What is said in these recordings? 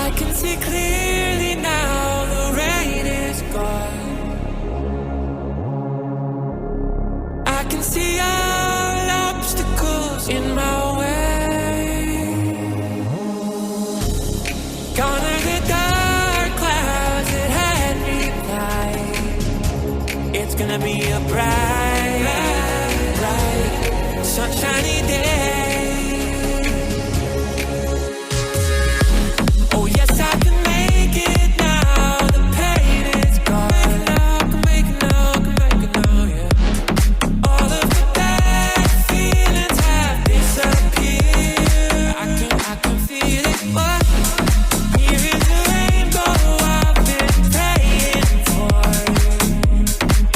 I can see clearly now, the rain is gone. I can see all obstacles in my way. Gone are the dark clouds that had me blind. It's gonna be a bright, bright, sunshiny day. Oh yes, I can make it now. The pain is gone. I can make it now, I can make it now, yeah. All of the bad feelings have disappeared. I can feel it. But here is the rainbow I've been praying for.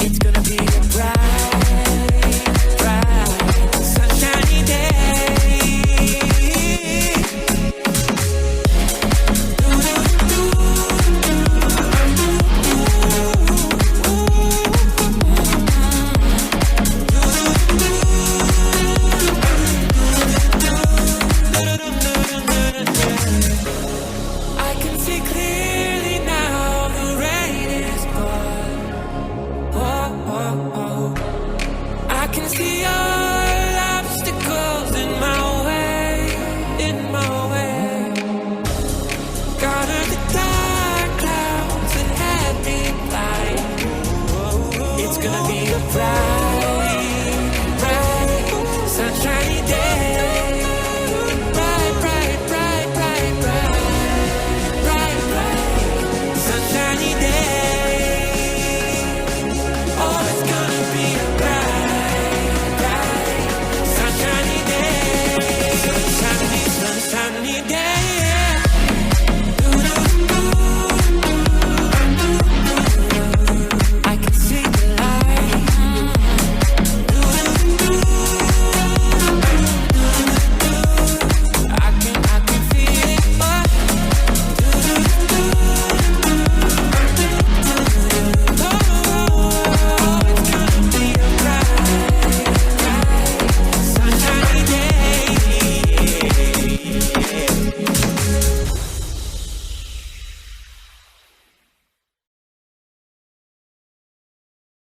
It's gonna be a bright, bright, sunshiny day. I can see clearly now, the rain is gone. Oh, oh, oh. I can see all obstacles in my way, in my way. Gone are the dark clouds that had me blind. It's gonna be a bright, bright, sunshiny day. Bright, bright, bright, bright, bright, bright, bright, sunshiny day. Oh, it's gonna be a bright, bright, sunshiny day. Sunshiny, sunshiny day.